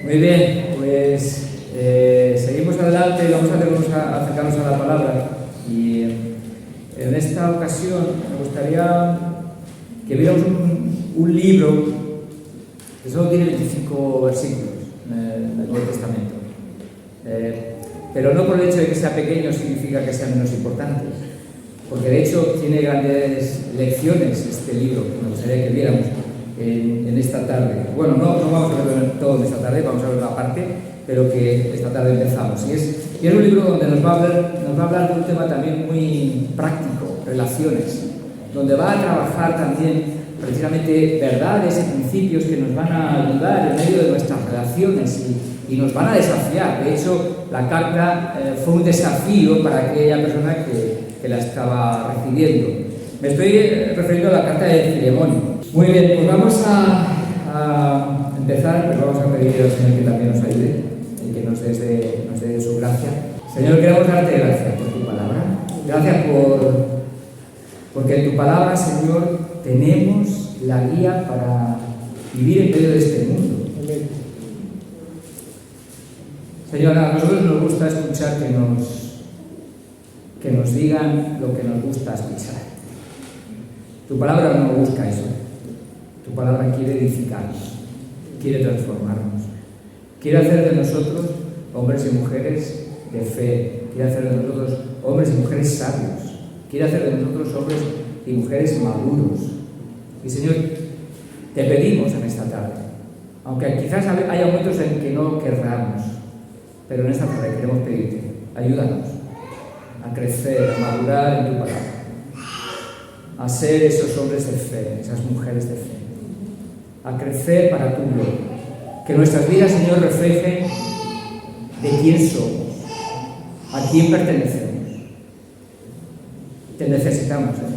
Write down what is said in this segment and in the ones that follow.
Muy bien, pues seguimos adelante y vamos a acercarnos a la palabra. Y en esta ocasión me gustaría que viéramos un libro que solo tiene 25 versículos en el Nuevo Testamento. Pero no por el hecho de que sea pequeño significa que sea menos importante, porque de hecho tiene grandes lecciones este libro que me gustaría que viéramos en esta tarde. Bueno, no vamos a verlo todo en esta tarde, vamos a ver una parte, pero que esta tarde empezamos. Y es un libro donde nos va a hablar de un tema también muy práctico, relaciones, donde va a trabajar también precisamente verdades y principios que nos van a ayudar en medio de nuestras relaciones y nos van a desafiar. De hecho, la carta fue un desafío para aquella persona que la estaba recibiendo. Me estoy refiriendo a la carta de Filemón. Muy bien, pues vamos a empezar, pero vamos a pedir al Señor que también nos ayude y que nos dé su gracia. Señor, queremos darte gracias por tu palabra. Gracias porque en tu palabra, Señor, tenemos la guía para vivir en medio de este mundo. Señor, a nosotros nos gusta escuchar que nos digan lo que nos gusta escuchar. Tu palabra no busca eso. Tu palabra quiere edificarnos, quiere transformarnos, quiere hacer de nosotros hombres y mujeres de fe, quiere hacer de nosotros hombres y mujeres sabios, quiere hacer de nosotros hombres y mujeres maduros. Y Señor, te pedimos en esta tarde, aunque quizás haya momentos en que no querramos, pero en esta tarde queremos pedirte, ayúdanos a crecer, a madurar en tu palabra, a ser esos hombres de fe, esas mujeres de fe, a crecer para tu gloria. Que nuestras vidas, Señor, reflejen de quién somos, a quién pertenecemos. Te necesitamos, Señor.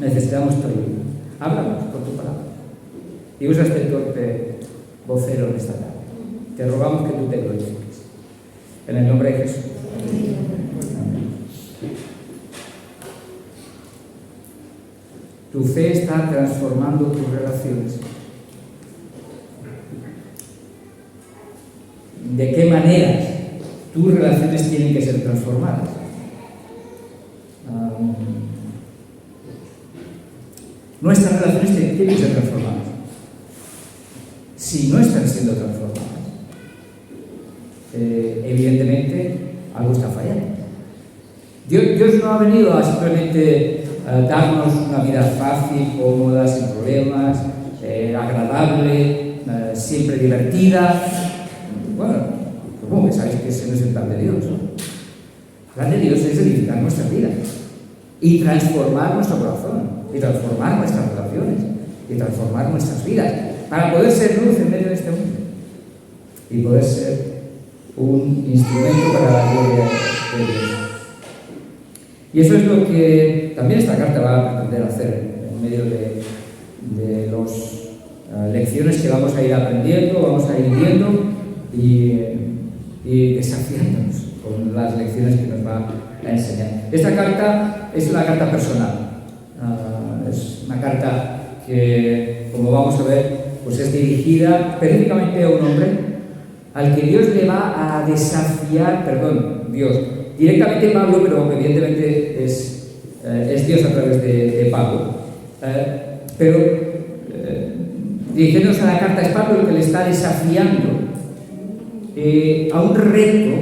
Necesitamos tu ayuda. Háblanos por tu palabra. Y usa este torpe vocero en esta tarde. Te rogamos que tú te glorifiques. En el nombre de Jesús. Amén. Tu fe está transformando tus relaciones. ¿De qué maneras tus relaciones tienen que ser transformadas? Nuestras relaciones tienen que ser transformadas. Si no están siendo transformadas, evidentemente algo está fallando. Dios no ha venido a simplemente darnos una vida fácil, cómoda, sin problemas, agradable, siempre divertida. Bueno, supongo que sabéis que ese no es el plan de Dios, ¿no? El plan de Dios es edificar nuestras vidas y transformar nuestro corazón, y transformar nuestras relaciones, y transformar nuestras vidas, para poder ser luz en medio de este mundo y poder ser un instrumento para la gloria de Dios. Y eso es lo que también esta carta va a pretender hacer en medio de las lecciones que vamos a ir aprendiendo, vamos a ir viendo y desafiándonos con las lecciones que nos va a enseñar. Esta carta es una carta personal. Es una carta que, como vamos a ver, pues es dirigida específicamente a un hombre al que Dios le va a desafiar, Dios, directamente Pablo, pero evidentemente es Dios a través de Pablo. Pero dirigiéndonos a la carta, es Pablo el que le está desafiando a un reto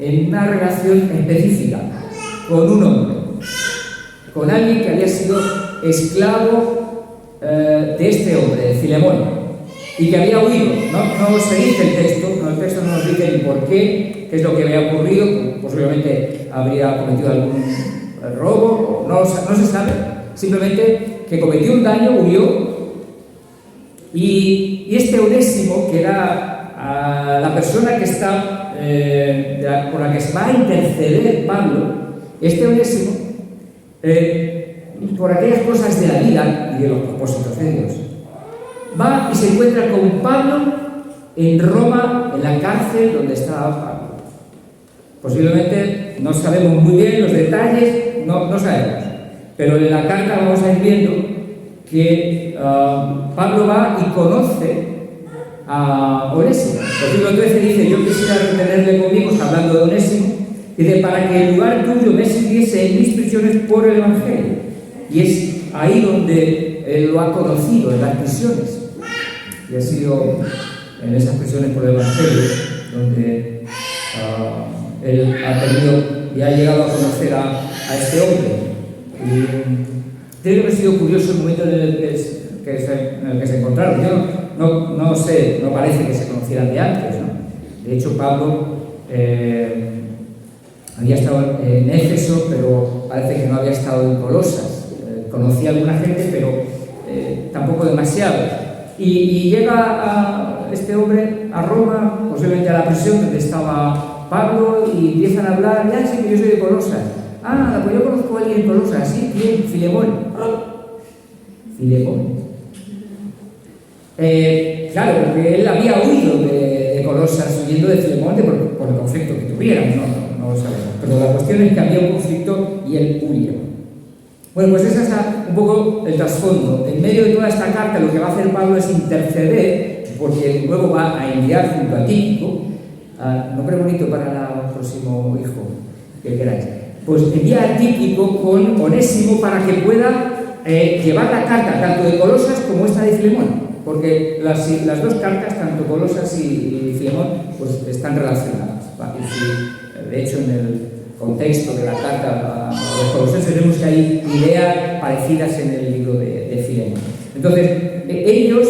en una relación específica con un hombre, con alguien que había sido esclavo de este hombre, de Filemón, y que había huido. No se dice el texto no nos dice ni por qué es lo que había ocurrido, posiblemente habría cometido algún robo, no se sabe, simplemente que cometió un daño, huyó, y este Onésimo, que era la persona que está, por la que se va a interceder Pablo, este Onésimo, por aquellas cosas de la vida y de los propósitos de Dios, va y se encuentra con Pablo en Roma, en la cárcel donde estaba Pablo. Posiblemente no sabemos muy bien los detalles, no sabemos, pero en la carta vamos a ir viendo que Pablo va y conoce a Onésimo. Versículo 13 dice: yo quisiera retenerle conmigo, hablando de Onésimo, dice, para que en lugar tuyo me sirviese en mis prisiones por el Evangelio. Y es ahí donde él lo ha conocido, en las prisiones. Y ha sido en esas prisiones por el Evangelio donde él ha tenido y ha llegado a conocer a este hombre. Y tiene que haber sido curioso el momento en el que se encontraron. Yo no sé, no parece que se conocieran de antes, ¿no? De hecho, Pablo había estado en Éfeso, pero parece que no había estado en Colosas. Conocía a alguna gente, pero tampoco demasiado. Y llega a este hombre a Roma, posiblemente a la prisión donde estaba Pablo, y empiezan a hablar. Ya sé que yo soy de Colosas. Ah, pues yo conozco a alguien en Colosas. ¿Sí? ¿Quién? Filemón. Filemón. Claro, porque él había huido de Colosas, huyendo de Filemón por el conflicto que tuvieran, no lo sabemos. Pero la cuestión es que había un conflicto y él huía. Bueno, pues ese es un poco el trasfondo. En medio de toda esta carta, lo que va a hacer Pablo es interceder, porque luego va a enviar junto a Tíquico, nombre bonito para el próximo hijo que queráis, pues envía a Tíquico con Onésimo para que pueda llevar la carta tanto de Colosas como esta de Filemón, porque las dos cartas, tanto Colosas y Filemón, pues están relacionadas. De hecho, en el contexto de la carta a los colosenses vemos que hay ideas parecidas en el libro de Filemón. Entonces, ellos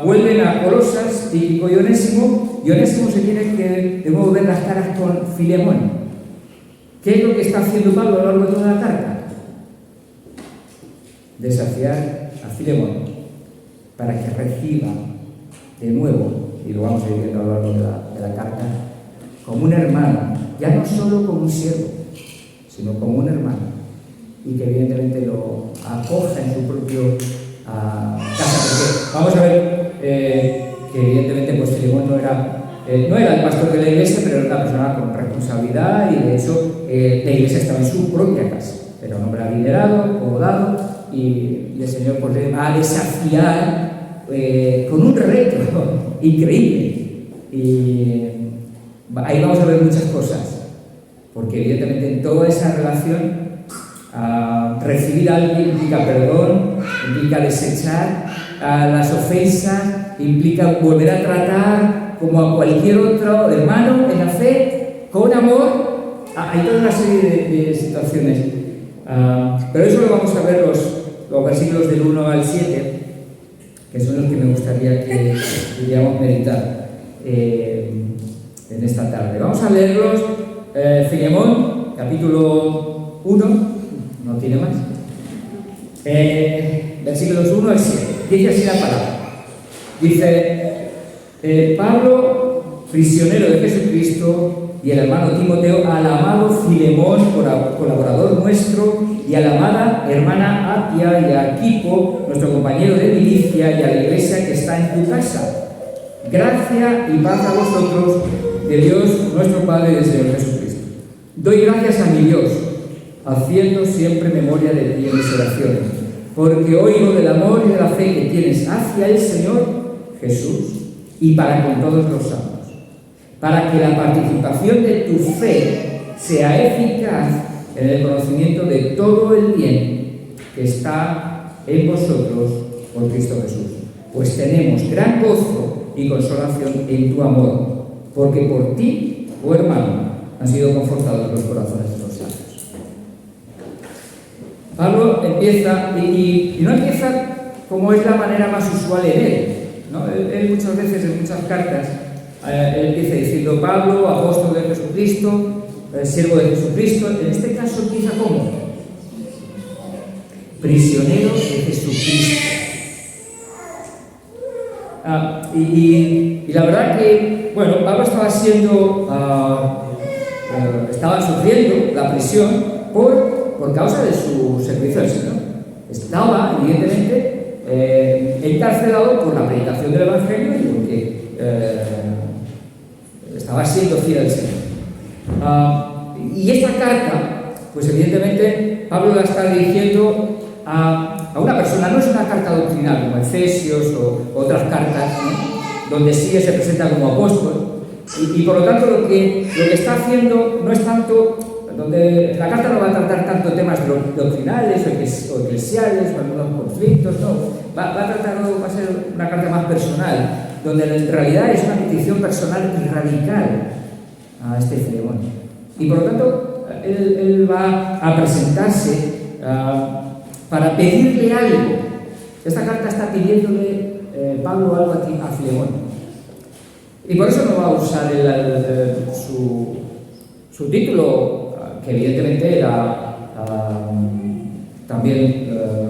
vuelven a Colosas, Tíquico y Onésimo se tiene que de nuevo ver las caras con Filemón. ¿Qué es lo que está haciendo Pablo a lo largo de toda la carta? Desafiar a Filemón para que reciba de nuevo, y lo vamos a ir viendo a lo largo de la carta, como un hermano, ya no solo como un siervo, sino como un hermano, y que evidentemente lo acoja en su propio casa. Porque vamos a ver que evidentemente pues Filemón no era el pastor de la iglesia, pero era una persona con responsabilidad, y de hecho la iglesia estaba en su propia casa. Era un hombre adinerado, acomodado, y el Señor pues le va a desafiar con un reto increíble. Y ahí vamos a ver muchas cosas, porque evidentemente en toda esa relación recibir a alguien implica perdón, implica desechar las ofensas, implica volver a tratar como a cualquier otro hermano en la fe, con amor. Hay toda una serie de situaciones, pero eso lo vamos a ver los versículos del 1 al 7, que son los que me gustaría que pudiéramos meditar en esta tarde. Vamos a leerlos. Filemón, capítulo 1, no tiene más, versículos 1 al 7. Dice así la palabra. Dice: Pablo, prisionero de Jesucristo, y el hermano Timoteo, al amado Filemón, colaborador nuestro, y a la amada hermana Apia, y a Arquipo, nuestro compañero de milicia, y a la iglesia que está en tu casa. Gracia y paz a vosotros, de Dios nuestro Padre y del Señor Jesucristo. Doy gracias a mi Dios, haciendo siempre memoria de ti en mis oraciones, porque oigo del amor y de la fe que tienes hacia el Señor Jesús, y para con todos los santos, para que la participación de tu fe sea eficaz en el conocimiento de todo el bien que está en vosotros por Cristo Jesús. Pues tenemos gran gozo y consolación en tu amor, porque por ti, oh hermano, han sido confortados los corazones de los santos. Pablo empieza, y no empieza como es la manera más usual en él, ¿no? Él muchas veces, en muchas cartas, él empieza diciendo: Pablo, apóstol de Jesucristo, siervo de Jesucristo. En este caso empieza como prisionero de Jesucristo. Y la verdad que, bueno, Pablo estaba sufriendo la prisión por causa de su servicio al Señor. Estaba, evidentemente, encarcelado por la predicación del Evangelio y porque estaba siendo fiel al Señor. Y esta carta, pues evidentemente, Pablo la está dirigiendo a una persona. No es una carta doctrinal como Efesios o otras cartas, ¿no? donde sí se presenta como apóstol, y por lo tanto lo que está haciendo no es tanto, donde la carta no va a tratar tanto temas doctrinales o eclesiales o algunos conflictos, no, va a ser una carta más personal, donde en realidad es una petición personal y radical a este Filemón. Y por lo tanto, él va a presentarse para pedirle algo. Esta carta está pidiéndole Pablo algo a Filemón. Y por eso no va a usar su título, que evidentemente era también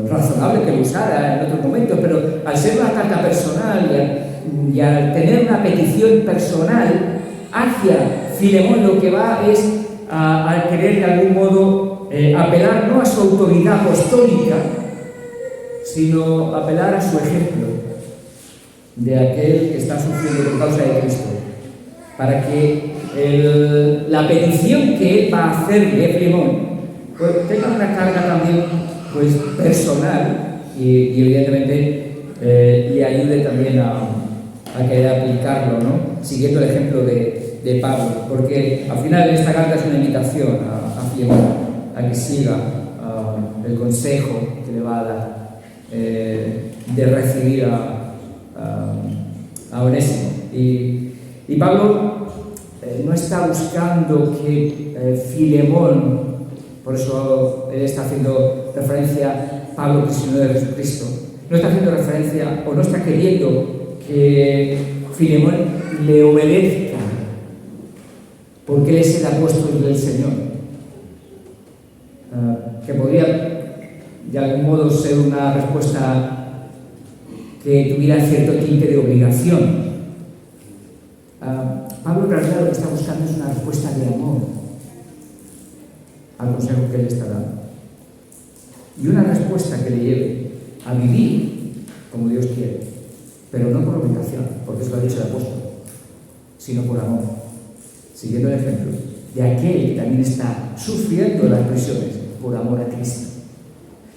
razonable que lo usara en otros momentos, pero al ser una carta personal y al tener una petición personal hacia Filemón, lo que va es a querer de algún modo apelar no a su autoridad apostólica, sino apelar a su ejemplo de aquel que está sufriendo por causa de Cristo, para que la petición que él va a hacerle a Filemón pues, tenga una carga también pues, personal y evidentemente le ayude también a querer aplicarlo, ¿no? Siguiendo el ejemplo de Pablo, porque al final esta carta es una invitación a Filemón a que siga el consejo que le va a dar de recibir a Onésimo. Y Pablo no está buscando que Filemón, por eso él está haciendo referencia a Pablo, prisionero de Jesucristo, no está haciendo referencia o no está queriendo que Filemón le obedezca porque él es el apóstol del Señor, que podría de algún modo ser una respuesta que tuviera cierto tinte de obligación. Pablo en realidad lo que está buscando es una respuesta de amor al consejo que él está dando, y una respuesta que le lleve a vivir como Dios quiere, pero no por obligación, porque eso lo ha dicho el apóstol, sino por amor, siguiendo el ejemplo de aquel que también está sufriendo las prisiones por amor a Cristo.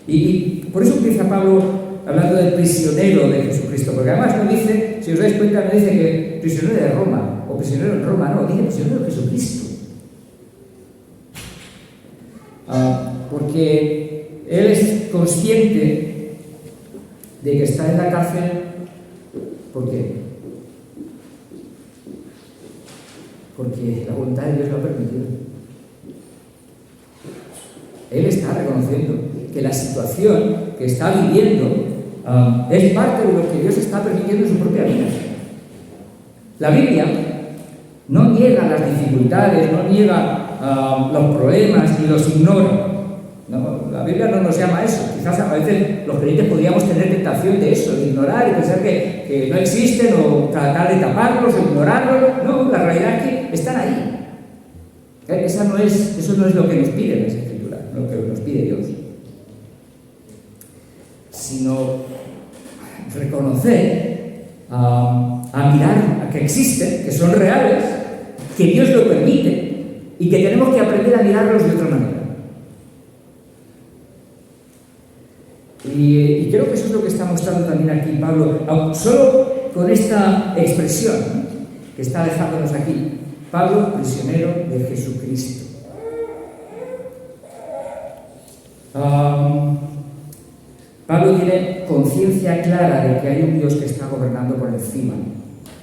Y por eso empieza Pablo hablando del prisionero de Jesucristo, porque además no dice, si os dais cuenta, no dice que prisionero de Roma o prisionero en Roma, no, dice prisionero de Jesucristo. Porque él es consciente de que está en la cárcel. ¿Por qué? Porque la voluntad de Dios lo ha permitido. Él está reconociendo que la situación que está viviendo es parte de lo que Dios está permitiendo en su propia vida. La Biblia no niega las dificultades, no niega los problemas ni los ignora. No, la Biblia no nos llama a eso. Quizás a veces los creyentes podríamos tener tentación de eso, de ignorar y pensar que no existen o tratar de taparlos o ignorarlos. No, la realidad es que están ahí. Eso no es lo que nos pide la Escritura, lo que nos pide Dios. Sino reconocer, a mirar a que existen, que son reales, que Dios lo permite y que tenemos que aprender a mirarlos de otra manera. Y creo que eso es lo que está mostrando también aquí Pablo, solo con esta expresión, ¿no?, que está dejándonos aquí. Pablo, prisionero de Jesucristo. Pablo tiene conciencia clara de que hay un Dios que está gobernando por encima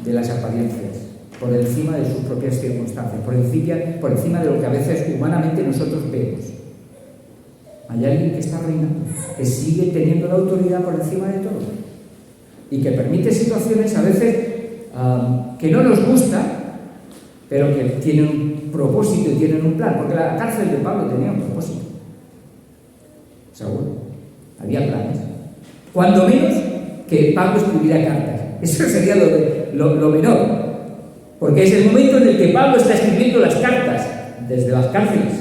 de las apariencias, por encima de sus propias circunstancias, por encima de lo que a veces humanamente nosotros vemos. Hay alguien que está reinando, que sigue teniendo la autoridad por encima de todo y que permite situaciones a veces que no nos gustan, pero que tienen un propósito y tienen un plan, porque la cárcel de Pablo tenía un propósito. Seguro, había planes. Cuando menos que Pablo escribiera cartas. Eso sería lo menor, porque es el momento en el que Pablo está escribiendo las cartas desde las cárceles.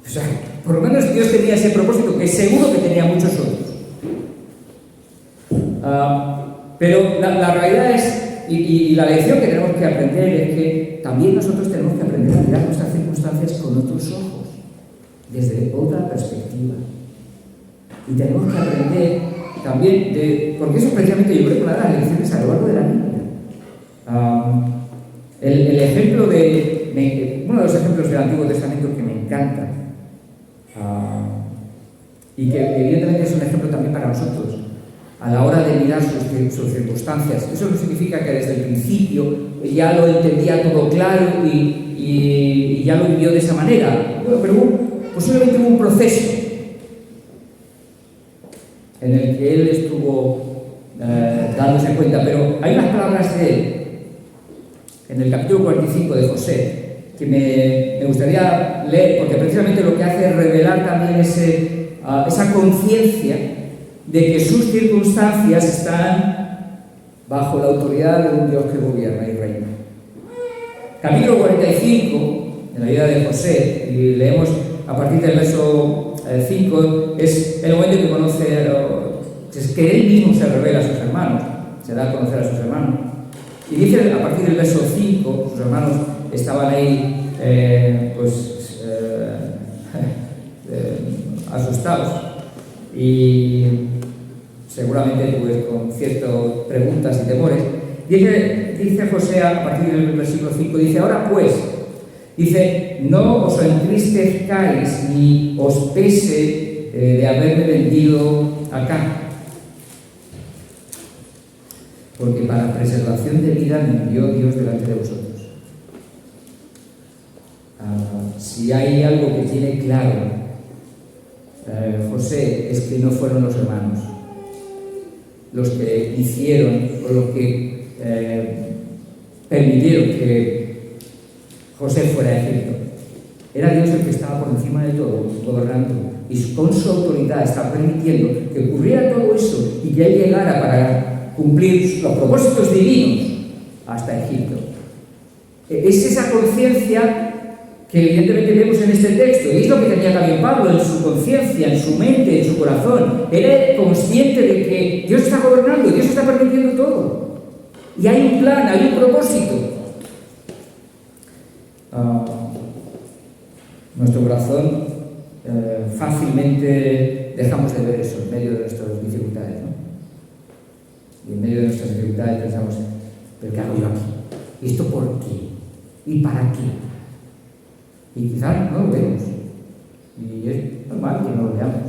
O sea, por lo menos Dios tenía ese propósito, que seguro que tenía muchos otros. Pero la realidad es, y la lección que tenemos que aprender es que también nosotros tenemos que aprender a mirar nuestras circunstancias con otros ojos, desde otra perspectiva. Y tenemos que aprender también porque eso es precisamente, yo creo, una de las lecciones a lo largo de la Biblia. El ejemplo uno de los ejemplos del Antiguo Testamento que me encanta, y que evidentemente es un ejemplo también para nosotros, a la hora de mirar sus circunstancias. Eso no significa que desde el principio ya lo entendía todo claro y ya lo vivió de esa manera. Bueno, pero posiblemente hubo un proceso en el que él estuvo dándose cuenta, pero hay unas palabras de él en el capítulo 45 de José que me gustaría leer, porque precisamente lo que hace es revelar también esa conciencia de que sus circunstancias están bajo la autoridad de un Dios que gobierna y reina. Capítulo 45 de la vida de José, y leemos a partir del verso 5, es el momento que conoce, es que él mismo se revela a sus hermanos, se da a conocer a sus hermanos. Y dice a partir del verso 5, sus hermanos estaban ahí asustados y seguramente pues, con ciertas preguntas y temores. Dice José a partir del versículo 5, dice: ahora pues, dice, no os entristezcáis ni os pese de haberme vendido acá, porque para preservación de vida me envió Dios delante de vosotros. Si hay algo que tiene claro José, es que no fueron los hermanos los que hicieron o los que permitieron que José fuera a Egipto. Era Dios el que estaba por encima de todo, gobernando, y con su autoridad estaba permitiendo que ocurriera todo eso y que él llegara para cumplir los propósitos divinos hasta Egipto. Es esa conciencia que evidentemente vemos en este texto, y es lo que tenía también Pablo en su conciencia, en su mente, en su corazón. Era consciente de que Dios está gobernando, Dios está permitiendo todo. Y hay un plan, hay un propósito. Nuestro corazón fácilmente dejamos de ver eso en medio de nuestras dificultades, ¿no? Y en medio de nuestras dificultades pensamos: ¿pero qué hago yo aquí? ¿Y esto por qué? ¿Y para qué? Y quizás no lo vemos, y es normal que no lo veamos,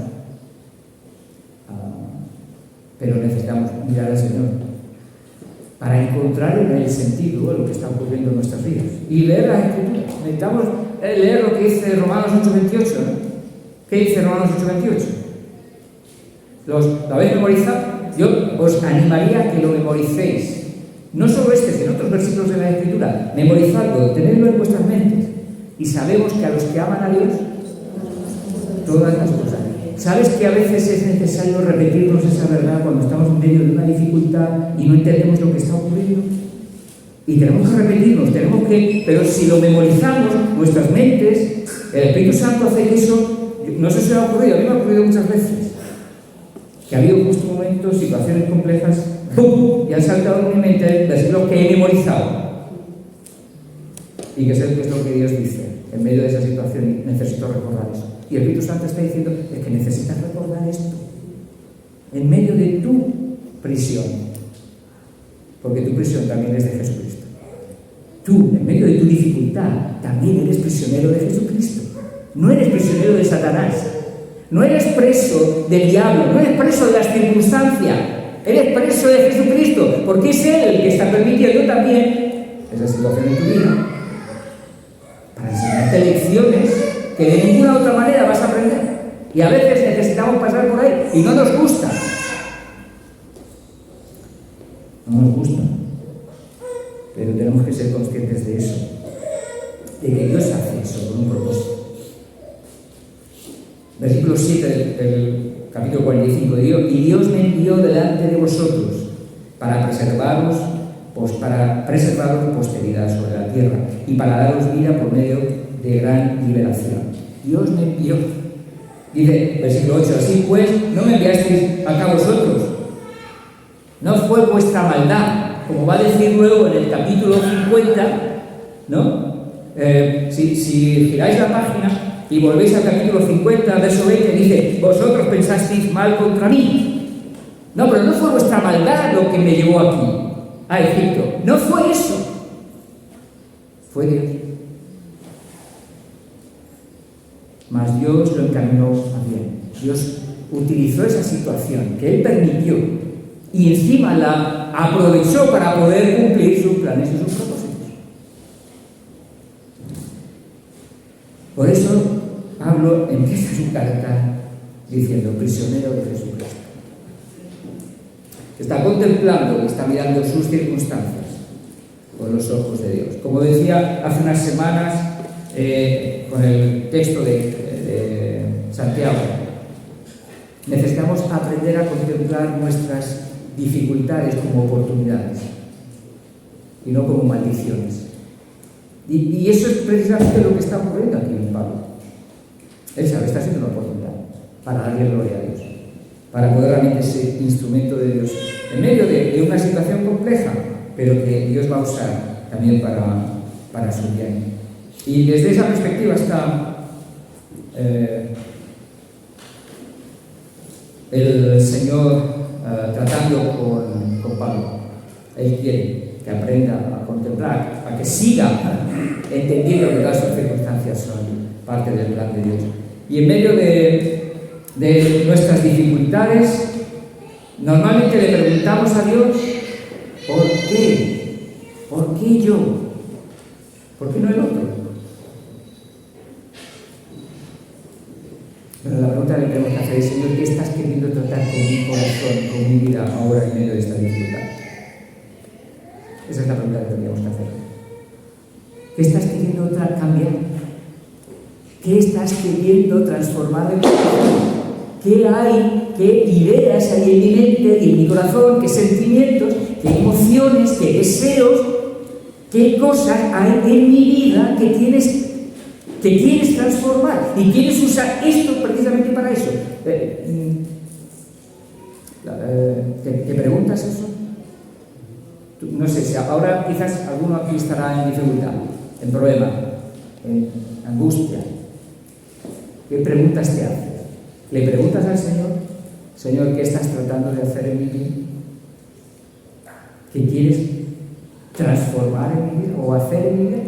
pero necesitamos mirar al Señor para encontrar en el sentido de lo que está ocurriendo en nuestras vidas y leer la Escritura. Necesitamos leer lo que dice Romanos 8:28, ¿no? ¿Qué dice Romanos 8:28? ¿Lo habéis memorizado? Yo os animaría a que lo memoricéis, no solo sino otros versículos de la Escritura. Memorizadlo, tenedlo en vuestras mentes. Y sabemos que a los que aman a Dios, todas las cosas. ¿Sabes que a veces es necesario repetirnos esa verdad cuando estamos en medio de una dificultad y no entendemos lo que está ocurriendo? Y tenemos que repetirnos, pero si lo memorizamos, nuestras mentes, el Espíritu Santo hace que eso, no sé si me ha ocurrido, a mí me ha ocurrido muchas veces, que ha habido justo momentos, situaciones complejas, ¡pum!, y han saltado en mi mente versículos que he memorizado. Y que sé qué es lo que Dios dice en medio de esa situación, y necesito recordar eso. Y el Espíritu Santo está diciendo: es que necesitas recordar esto en medio de tu prisión, porque tu prisión también es de Jesucristo. Tú, en medio de tu dificultad, también eres prisionero de Jesucristo. No eres prisionero de Satanás, no eres preso del diablo, no eres preso de las circunstancias, eres preso de Jesucristo, porque es Él el que está permitiendo también esa situación en tu vida, para enseñarte lecciones que de ninguna otra manera vas a aprender. Y a veces necesitamos pasar por ahí y no nos gusta. No nos gusta. Pero tenemos que ser conscientes de eso, de que Dios hace eso con un propósito. Versículo 7 del capítulo 45. Y Dios me envió delante de vosotros para preservaros posteridad sobre la tierra y para daros vida por medio de gran liberación. Dios me envió. Dice, versículo 8, así pues, no me enviasteis acá vosotros. No fue vuestra maldad, como va a decir luego en el capítulo 50, ¿no? Si giráis la página y volvéis al capítulo 50, verso 20, dice, vosotros pensasteis mal contra mí. No, pero no fue vuestra maldad lo que me llevó aquí. a Egipto. No fue eso, fue Dios. Mas Dios lo encaminó a bien. Dios utilizó esa situación que Él permitió y encima la aprovechó para poder cumplir sus planes y sus propósitos. Por eso Pablo empieza su carta diciendo: prisionero de Jesucristo. Está contemplando y está mirando sus circunstancias con los ojos de Dios. Como decía hace unas semanas con el texto de Santiago, necesitamos aprender a contemplar nuestras dificultades como oportunidades y no como maldiciones. Y eso es precisamente lo que está ocurriendo aquí en Pablo. Él sabe, está siendo una oportunidad para darle gloria a Dios, para poder realmente ser instrumento de Dios en medio de una situación compleja, pero que Dios va a usar también para su bien. Y desde esa perspectiva está el Señor tratando con Pablo. Él quiere que aprenda a contemplar, a que siga entendiendo que todas sus circunstancias son parte del plan de Dios. Y en medio de nuestras dificultades, normalmente le preguntamos a Dios: ¿por qué? ¿Por qué yo? ¿Por qué no el otro? Pero la pregunta que tenemos que hacer es: Señor, ¿qué estás queriendo tratar con mi corazón, con mi vida ahora en medio de esta dificultad? Esa es la pregunta que tendríamos que hacer. ¿Qué estás queriendo cambiar? ¿Qué estás queriendo transformar en tu corazón? ¿Qué hay? ¿Qué ideas hay en mi mente y en mi corazón? ¿Qué sentimientos? ¿Qué emociones? ¿Qué deseos? ¿Qué cosas hay en mi vida que quieres transformar? ¿Y quieres usar esto precisamente para eso? ¿Te preguntas eso? No sé, si ahora quizás alguno aquí estará en dificultad, en problema, en angustia. ¿Qué preguntas te haces? ¿Le preguntas al Señor: Señor, ¿qué estás tratando de hacer en mi vida? ¿Qué quieres transformar en mi vida o hacer en mi vida?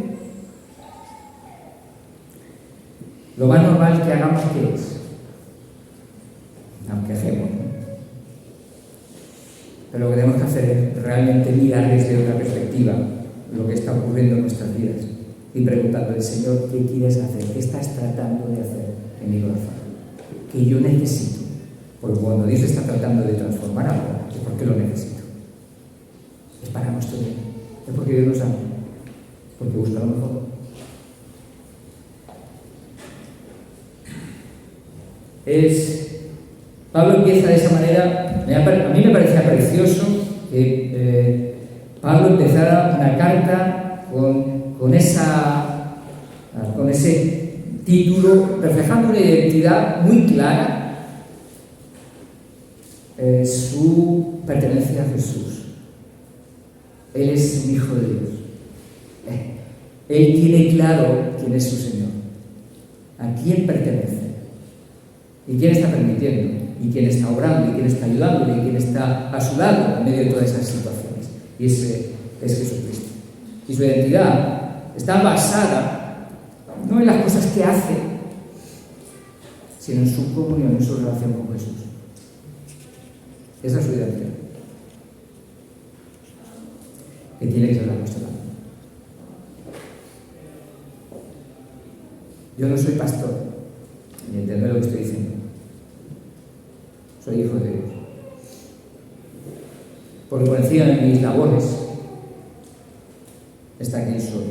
Lo más normal que hagamos, ¿qué es? Aunque hacemos, ¿no? Pero lo que tenemos que hacer es realmente mirar desde otra perspectiva lo que está ocurriendo en nuestras vidas y preguntarle al Señor: ¿qué quieres hacer? ¿Qué estás tratando de hacer en mi corazón? Que yo necesito. Porque cuando Dios está tratando de transformar algo, es porque lo necesito. Es para nuestro bien. Es porque Dios nos ama. Porque busca lo mejor. Pablo empieza de esa manera. A mí me parecía precioso que Pablo empezara una carta con ese título, reflejando una identidad muy clara, su pertenencia a Jesús. Él es un hijo de Dios. Él tiene claro quién es su Señor, a quién pertenece y quién está permitiendo, y quién está obrando, y quién está ayudándole, y quién está a su lado en medio de todas esas situaciones. Y ese es Jesucristo. Y su identidad está basada no en las cosas que hace, sino en su comunión, en su relación con Jesús. Esa es su identidad, que tiene que ser la nuestra. Yo no soy pastor, ni entender lo que estoy diciendo. Soy hijo de Dios. Porque por encima de mis labores está quien soy.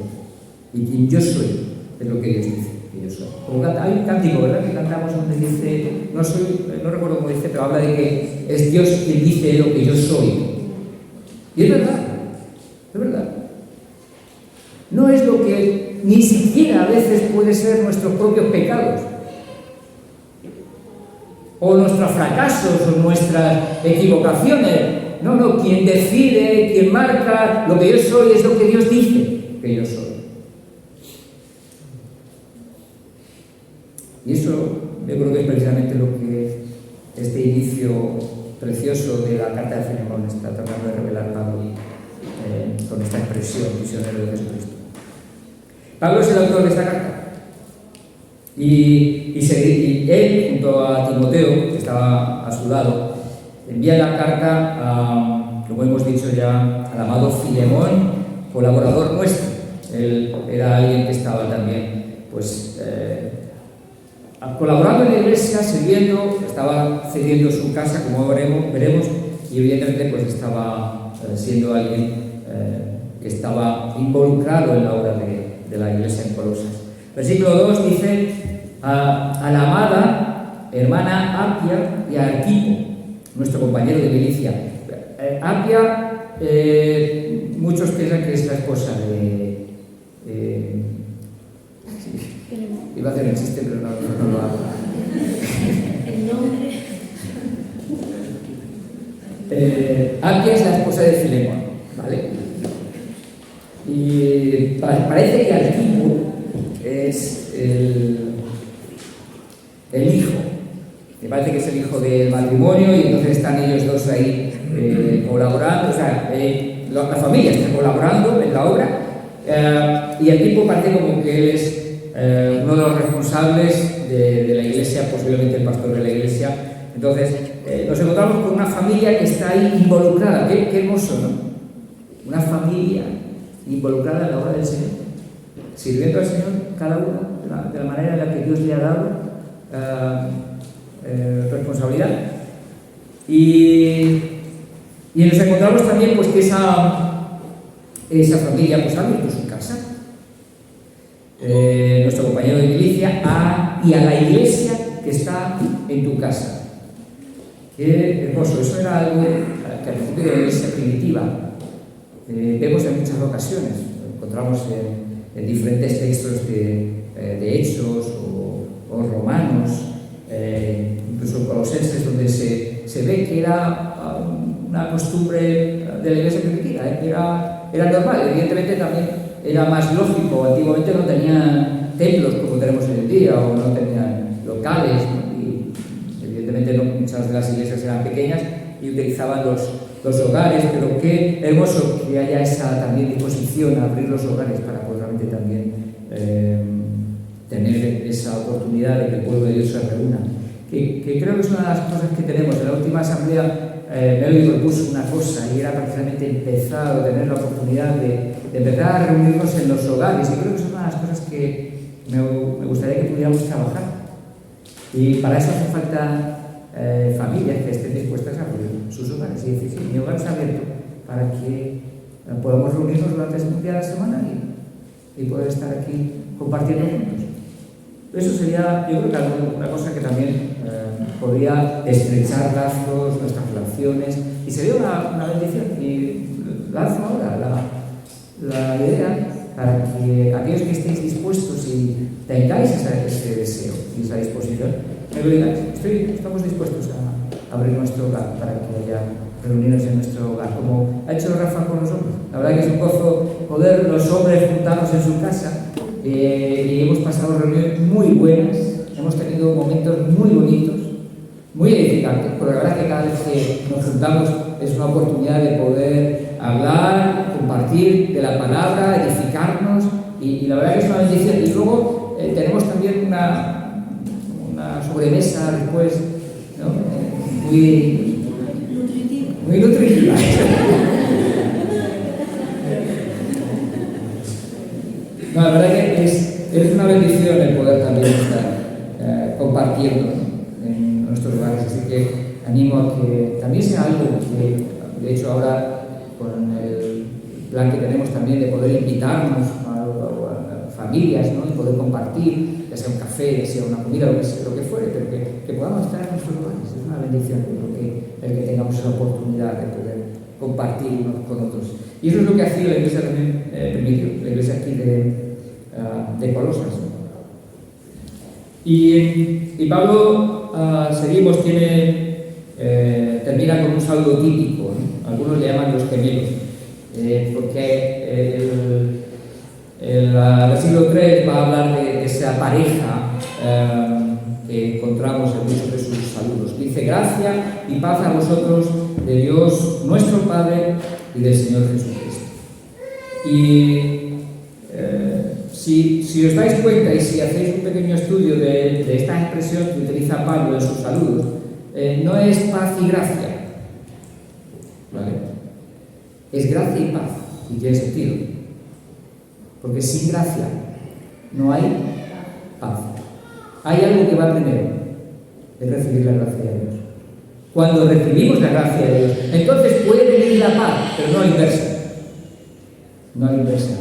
Y quien yo soy es lo que Dios dice que yo soy. Hay un cántico, ¿verdad?, que cantamos donde dice, no recuerdo cómo dice, pero habla de que es Dios quien dice lo que yo soy. Y es verdad, es verdad. No es lo que ni siquiera a veces puede ser nuestros propios pecados, o nuestros fracasos, o nuestras equivocaciones. No, quien decide, quien marca lo que yo soy es lo que Dios dice que yo soy. Y eso yo creo que es precisamente lo que este inicio precioso de la carta de Filemón está tratando de revelar Pablo con esta expresión, prisionero de Jesucristo. Pablo es el autor de esta carta. Y él, junto a Timoteo, que estaba a su lado, envía la carta, como hemos dicho ya, al amado Filemón, colaborador nuestro. Él era alguien que estaba también, pues, colaborando en la iglesia, sirviendo, estaba cediendo su casa, como veremos, y evidentemente pues estaba siendo alguien que estaba involucrado en la obra de la iglesia en Colosas. Versículo 2 dice: a la amada hermana Apia y a Arquipo, nuestro compañero de milicia. Apia, muchos piensan que es la esposa de... iba a hacer el chiste, pero no lo hago. El nombre. Apia es la esposa de Filemón, ¿vale? Y parece que Arquipo es el hijo. Me parece que es el hijo del matrimonio, y entonces están ellos dos ahí colaborando. O sea, la familia está colaborando en la obra, y el tipo parece como que él es uno de los responsables de la iglesia, posiblemente el pastor de la iglesia. Entonces, nos encontramos con una familia que está ahí involucrada. Qué hermoso, ¿no? Una familia involucrada en la obra del Señor, sirviendo al Señor cada uno de la manera en la que Dios le ha dado responsabilidad. Y nos encontramos también pues que esa familia pues ha abierto su casa, nuestro compañero de milicia, y a la iglesia que está en tu casa. Qué hermoso. Eso era algo que al principio de la iglesia primitiva vemos en muchas ocasiones. Lo encontramos en diferentes textos de Hechos o Romanos, incluso en Colosenses, donde se ve que era una costumbre de la iglesia primitiva, que era normal. Evidentemente también era más lógico. Antiguamente no tenían templos como tenemos hoy en día, o no tenían locales, ¿no? Y evidentemente muchas de las iglesias eran pequeñas y utilizaban los hogares, pero qué hermoso que haya esa también disposición a abrir los hogares para pues, realmente también tener esa oportunidad de que el pueblo de Dios se reúna. Que creo que es una de las cosas que tenemos. En la última asamblea Melody propuso una cosa, y era precisamente empezar o tener la oportunidad de empezar a reunirnos en los hogares, y creo que es una de las cosas que me gustaría que pudiéramos trabajar. Y para eso hace falta familias que estén dispuestas a abrir sus hogares y decir: sí, mi hogar está abierto para que podamos reunirnos durante un día a la semana y poder estar aquí compartiendo juntos. Eso sería, yo creo que una cosa que también podría estrechar lazos, nuestras relaciones, y sería una bendición. Y lanzo ahora la idea para que aquellos que estéis dispuestos y tengáis ese deseo y esa disposición, me lo digáis. Estamos dispuestos a abrir nuestro hogar para que haya reunirnos en nuestro hogar, como ha hecho Rafa con los hombres. La verdad que es un gozo poder los hombres juntarnos en su casa, y hemos pasado reuniones muy buenas, hemos tenido momentos muy bonitos, muy edificantes, pero la verdad que cada vez que nos juntamos es una oportunidad de poder hablar, compartir de la palabra, edificarnos, y la verdad que es una bendición. Y luego tenemos también una sobremesa después, ¿no? muy nutritiva. No, la verdad que es una bendición el poder también estar compartiendo, ¿no?, en nuestros hogares. Así que animo a que también sea algo que, de hecho, ahora con el plan que tenemos también de poder invitarnos a familias, ¿no?, y poder compartir, ya sea un café, ya sea una comida, lo que fuere, pero que podamos estar en nuestros hogares. Es una bendición el que tengamos esa oportunidad de poder compartir unos con otros. Y eso es lo que hacía la iglesia también primitiva, la iglesia aquí de Colosas. Y Pablo, seguimos, termina con un saludo típico, ¿no? Algunos le llaman los gemelos, porque el versículo 3 va a hablar de esa pareja que encontramos en muchos de sus saludos. Dice: gracia y paz a vosotros de Dios nuestro Padre y del Señor Jesucristo. Y si os dais cuenta y si hacéis un pequeño estudio de esta expresión que utiliza Pablo en sus saludos, no es paz y gracia, ¿vale? Es gracia y paz, y tiene sentido. Porque sin gracia no hay paz. Hay algo que va primero, es recibir la gracia de Dios. Cuando recibimos la gracia de Dios, entonces puede venir la paz, pero no a la inversa. No a la inversa.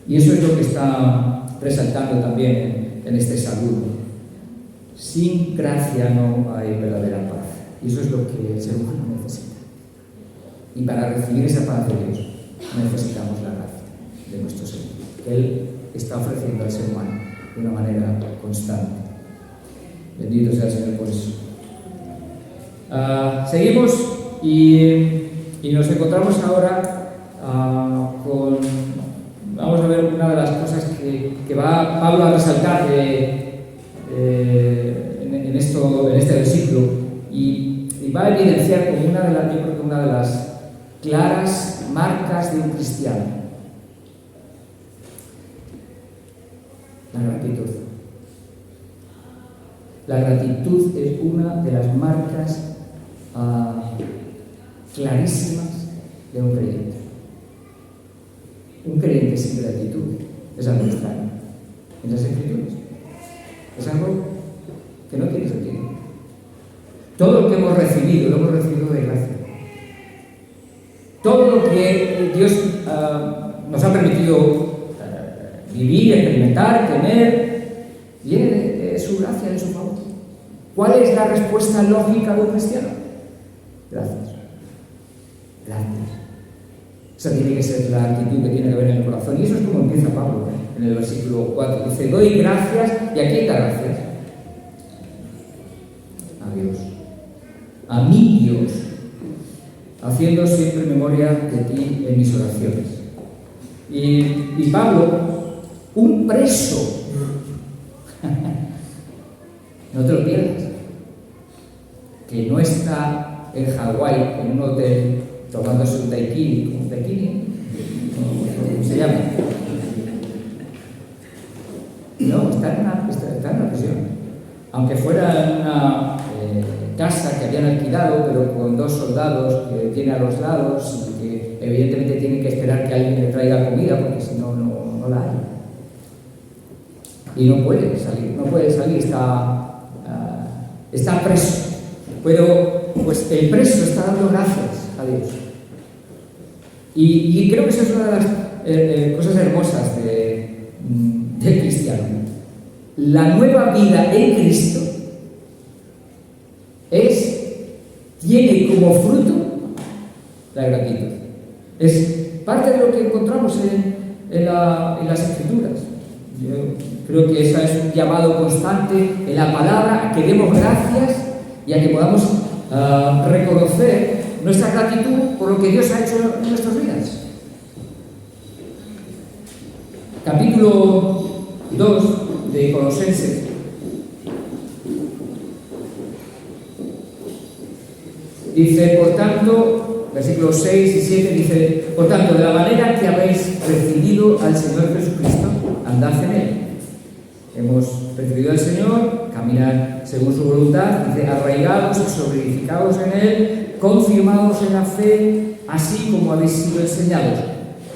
Y eso es lo que está resaltando también en este saludo. Sin gracia no hay verdadera paz. Y eso es lo que el ser humano necesita. Y para recibir esa paz de Dios, necesitamos la gracia de nuestro Señor. Él está ofreciendo al ser humano de una manera constante. Bendito sea el Señor por eso. Seguimos y nos encontramos ahora con... Vamos a ver una de las cosas que va Pablo a resaltar en este versículo y va a evidenciar como una de las claras marcas de un cristiano. La gratitud. La gratitud es una de las marcas clarísimas de un creyente. Un creyente sin gratitud es algo extraño en las Escrituras. Es algo que no tiene sentido. Todo lo que hemos recibido, lo hemos recibido de gracia. Todo lo que Dios nos ha permitido vivir, experimentar, tener, viene de su gracia, de su favor. ¿Cuál es la respuesta lógica de un cristiano? Gracias. Gracias. Esa tiene que ser la actitud que tiene que haber en el corazón. Y eso es como empieza Pablo en el versículo 4. Dice, doy gracias, y aquí da gracias. A Dios. A mi Dios. Haciendo siempre memoria de ti en mis oraciones. Y Pablo, un preso, no te lo pierdas, que no está en Hawái, en un hotel, tomándose un daiquiri, ¿cómo se llama? No, está en una prisión. Aunque fuera en una casa que habían alquilado, pero con 2 soldados que tiene a los lados y que evidentemente tienen que esperar que alguien le traiga comida porque si no, no la hay. Y no puede salir, está preso. Pero pues el preso está dando gracias a Dios. Y creo que esa es una de las cosas hermosas del cristiano. La nueva vida en Cristo tiene como fruto la gratitud. Es parte de lo que encontramos en las Escrituras. Yo creo que ese es un llamado constante en la palabra, a que demos gracias y a que podamos reconocer nuestra gratitud por lo que Dios ha hecho en nuestras vidas. Capítulo 2 de Colosenses. Dice, por tanto, versículos 6 y 7, dice, por tanto, de la manera que habéis recibido al Señor Jesucristo, andad en Él. Hemos recibido al Señor, caminar según su voluntad, dice, arraigados y solidificados en Él, confirmados en la fe, así como habéis sido enseñados.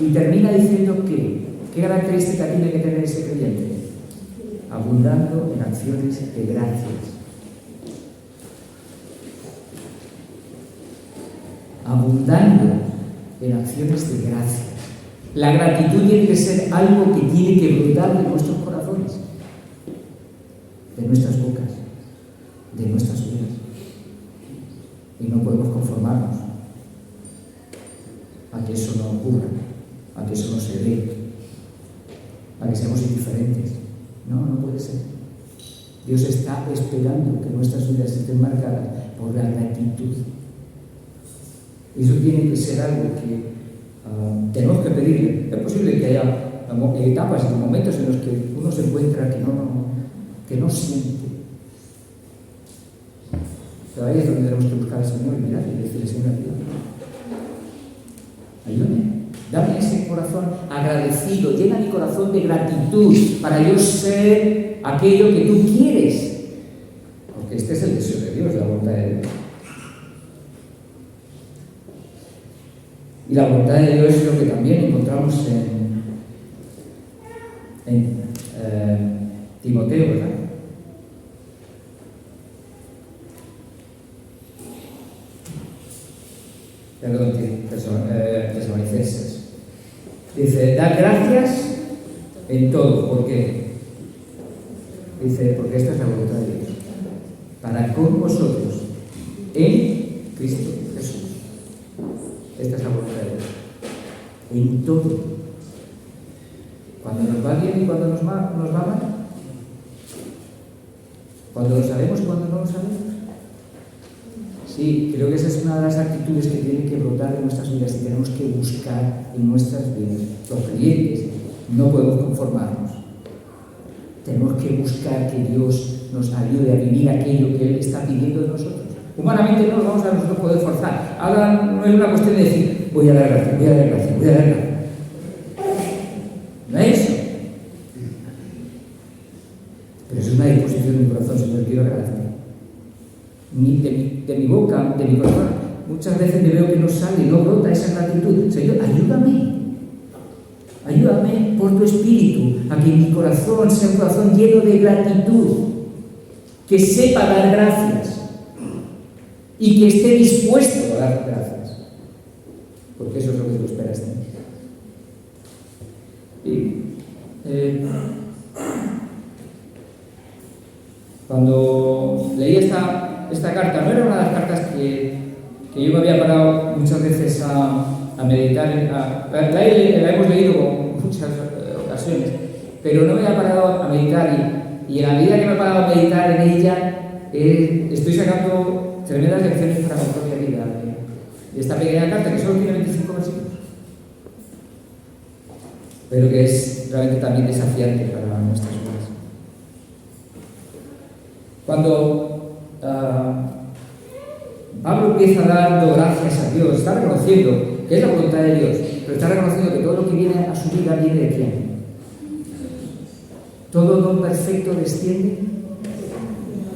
Y termina diciendo que, ¿qué característica tiene que tener ese creyente? Abundando en acciones de gracias. Abundando en acciones de gracias. La gratitud tiene que ser algo que tiene que brotar de nuestros corazones, de nuestras bocas, de nuestras vidas. Y no podemos conformarnos a que eso no ocurra, a que eso no se dé, a que seamos indiferentes. No puede ser. Dios está esperando que nuestras vidas estén marcadas por la gratitud. Eso tiene que ser algo que tenemos que pedirle. Es posible que haya etapas y momentos en los que uno se encuentra que no siente. Pero ahí es donde tenemos que buscar al Señor y mirar y decirle, Señor, ayúdame, dame ese corazón corazón agradecido, llena mi corazón de gratitud para yo ser aquello que tú quieres. Porque este es el deseo de Dios, la voluntad de Dios. Y la voluntad de Dios es lo que también encontramos en Timoteo, ¿verdad? Perdón, Tesalonicenses. Dice, dad gracias en todo. ¿Por qué? Dice, porque esta es la voluntad de Dios. Para con vosotros, en Cristo Jesús. Esta es la voluntad de Dios. En todo. Cuando nos va bien y cuando nos va mal. Cuando lo sabemos y cuando no lo sabemos. Sí, creo que esa es una de las actitudes que tienen que brotar en nuestras vidas y tenemos que buscar en nuestras vidas. Los creyentes no podemos conformarnos. Tenemos que buscar que Dios nos ayude a vivir aquello que Él está pidiendo de nosotros. Humanamente no nos vamos a nosotros poder forzar. Ahora no es una cuestión de decir, voy a dar gracias, voy a dar gracias, voy a dar gracias. No es eso. Pero eso es una disposición de mi corazón, Señor, quiero agradecer. De mi boca, de mi corazón, muchas veces me veo que no sale, no brota esa gratitud. Señor, ayúdame por tu espíritu a que mi corazón sea un corazón lleno de gratitud, que sepa dar gracias y que esté dispuesto a dar gracias, porque eso es lo que tú esperas de mí. Cuando leí esta carta, no era una de las cartas que yo me había parado muchas veces a meditar, la hemos leído con muchas ocasiones, pero no me había parado a meditar y en la medida que me he parado a meditar en ella, estoy sacando tremendas lecciones para mi propia vida de esta pequeña carta que solo tiene 25 versículos, pero que es realmente también desafiante para nuestras vidas. Cuando Pablo empieza dando gracias a Dios, está reconociendo que es la voluntad de Dios, pero está reconociendo que todo lo que viene a su vida viene de quién. Todo don perfecto desciende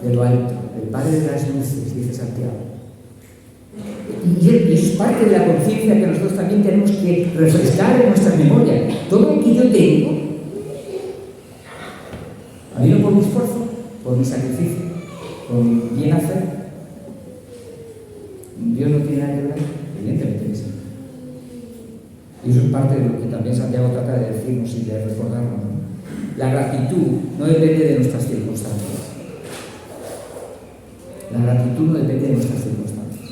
de lo alto, del Padre de las luces, dice Santiago. Y es parte de la conciencia que nosotros también tenemos que refrescar en nuestra memoria. Todo lo que yo tengo ha venido por mi esfuerzo, por mi sacrificio, por mi bien hacer. Dios no tiene nada que ver, evidentemente que sí. Y eso es parte de lo que también Santiago trata de decirnos y de recordarnos, ¿no? La gratitud no depende de nuestras circunstancias. La gratitud no depende de nuestras circunstancias.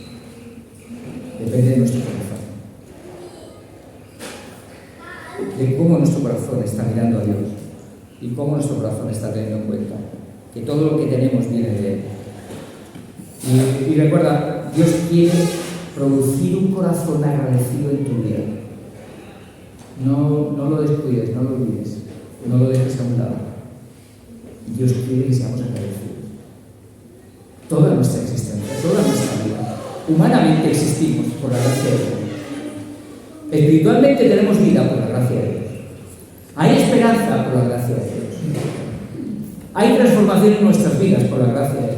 Depende de nuestro corazón. De cómo nuestro corazón está mirando a Dios y cómo nuestro corazón está teniendo en cuenta que todo lo que tenemos viene de Él. Y recuerda, Dios quiere producir un corazón agradecido en tu vida. No lo descuides, no lo olvides, no lo dejes a un lado. Dios quiere que seamos agradecidos. Toda nuestra existencia, toda nuestra vida. Humanamente existimos por la gracia de Dios. Espiritualmente tenemos vida por la gracia de Dios. Hay esperanza por la gracia de Dios. Hay transformación en nuestras vidas por la gracia de Dios.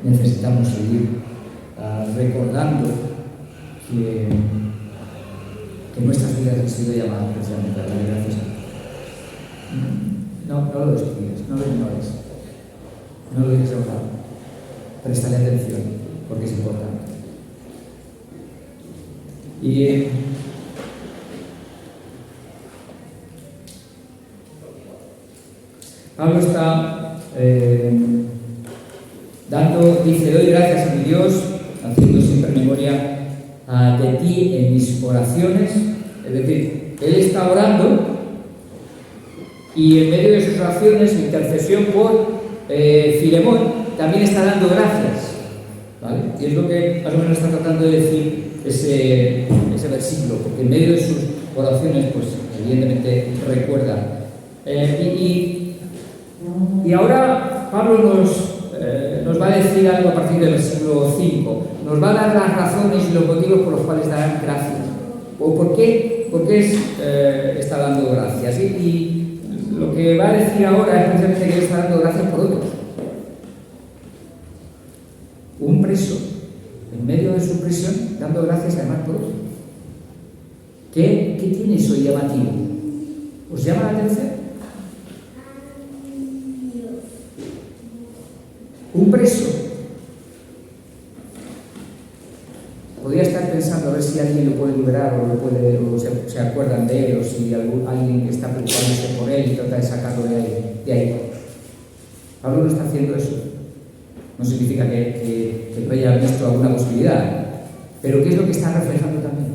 Necesitamos seguir recordando que nuestras vidas han sido llamadas precisamente a darle gracias a Dios. No lo descuides, no lo ignores, no lo dejes a un lado. Préstale atención, porque es importante. Y Pablo está dice, doy gracias a mi Dios, haciendo siempre memoria de ti en mis oraciones. Es decir, él está orando y en medio de sus oraciones, su intercesión por Filemón, también está dando gracias, ¿vale? Y es lo que más o menos está tratando de decir ese versículo, porque en medio de sus oraciones, pues evidentemente recuerda. Y ahora Pablo nos nos va a decir algo a partir del versículo 5. Nos va a dar las razones y los motivos por los cuales dar gracias. ¿O por qué está dando gracias? Y lo que va a decir ahora es precisamente que Dios está dando gracias por otros. Un preso, en medio de su prisión, dando gracias además por otros. ¿Qué tiene eso llamativo? ¿Os llama la atención? Un preso podría estar pensando a ver si alguien lo puede liberar o se acuerdan de él, o si alguien que está preocupándose por él y trata de sacarlo de ahí. Pablo no está haciendo eso. No significa que no haya visto alguna posibilidad, pero ¿qué es lo que está reflejando también?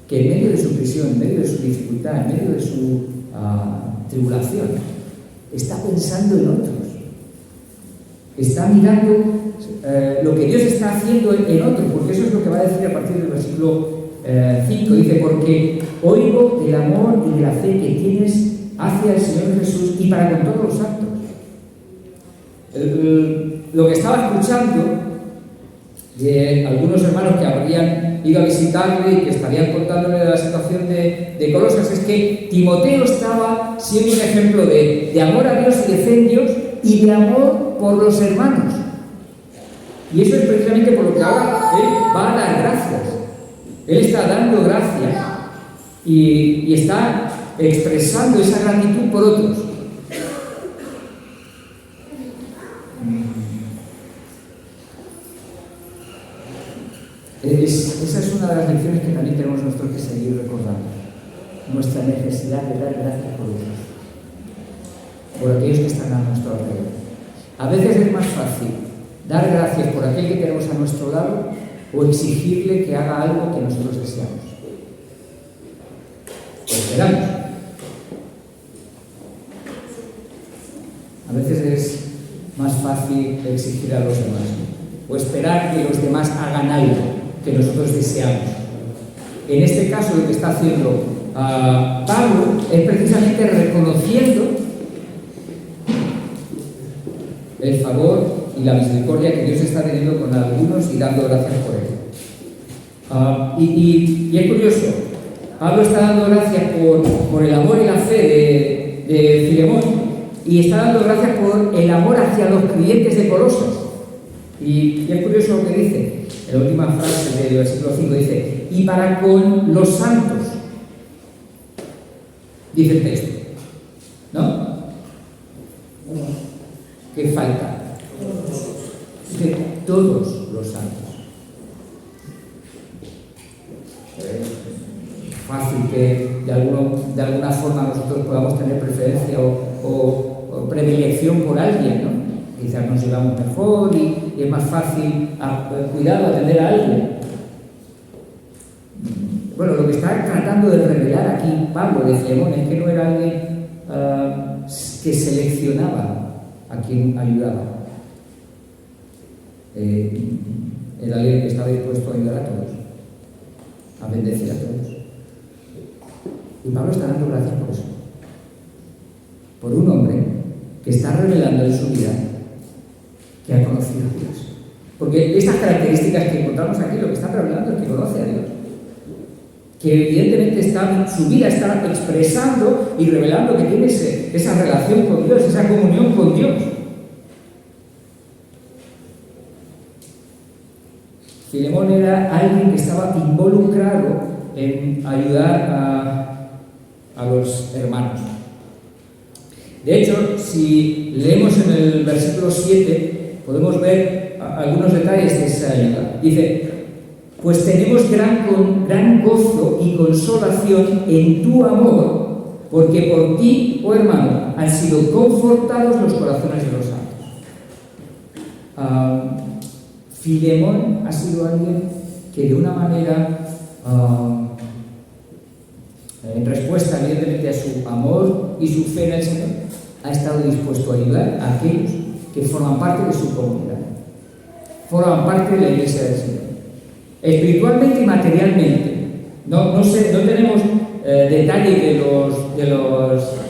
Que en medio de su prisión, en medio de su dificultad, en medio de su tribulación, está pensando en otros. Está mirando lo que Dios está haciendo en otros, porque eso es lo que va a decir a partir del versículo 5. Dice, porque oigo del amor y de la fe que tienes hacia el Señor Jesús y para con todos los santos. Lo que estaba escuchando de algunos hermanos que habrían ido a visitarle y que estarían contándole de la situación de Colosas es que Timoteo estaba siendo un ejemplo de amor a Dios y de fe en Dios y de amor por los hermanos. Y eso es precisamente por lo que ahora él va a dar gracias. Él está dando gracias y está expresando esa gratitud por otros. Esa es una de las lecciones que también tenemos nosotros que seguir recordando. Nuestra necesidad de dar gracias por otros, por aquellos que están a nuestro alrededor. A veces es más fácil dar gracias por aquel que tenemos a nuestro lado o exigirle que haga algo que nosotros deseamos. O esperamos. A veces es más fácil exigir a los demás o esperar que los demás hagan algo que nosotros deseamos. En este caso, lo que está haciendo Pablo es precisamente reconociendo el favor y la misericordia que Dios está teniendo con algunos y dando gracias por él. Y es curioso, Pablo está dando gracias por el amor y la fe de Filemón y está dando gracias por el amor hacia los creyentes de Colosas. Y es curioso lo que dice, en la última frase del versículo 5 dice, y para con los santos, dice el texto, ¿no? ¿Qué falta? De todos los santos. Fácil que de alguna forma nosotros podamos tener preferencia o predilección por alguien, ¿no? Quizás nos llevamos mejor y es más fácil atender a alguien. Bueno, lo que está tratando de revelar aquí Pablo de Filemón es que no era alguien que seleccionaba a quien ayudaba. Era alguien que estaba dispuesto a ayudar a todos, a bendecir a todos. Y Pablo está dando gracias por eso. Por un hombre que está revelando en su vida que ha conocido a Dios. Porque estas características que encontramos aquí, lo que está revelando es que conoce a Dios. Que evidentemente su vida está expresando y revelando que tiene esa relación con Dios, esa comunión con Dios. Filemón era alguien que estaba involucrado en ayudar a los hermanos. De hecho, si leemos en el versículo 7, podemos ver algunos detalles de esa ayuda. Dice, pues tenemos gran gozo y consolación en tu amor, porque por ti, oh hermano, han sido confortados los corazones de los santos. Filemón ha sido alguien que de una manera, en respuesta evidentemente a su amor y su fe en el Señor, ha estado dispuesto a ayudar a aquellos que forman parte de su comunidad, forman parte de la Iglesia del Señor, espiritualmente y materialmente. No tenemos detalle de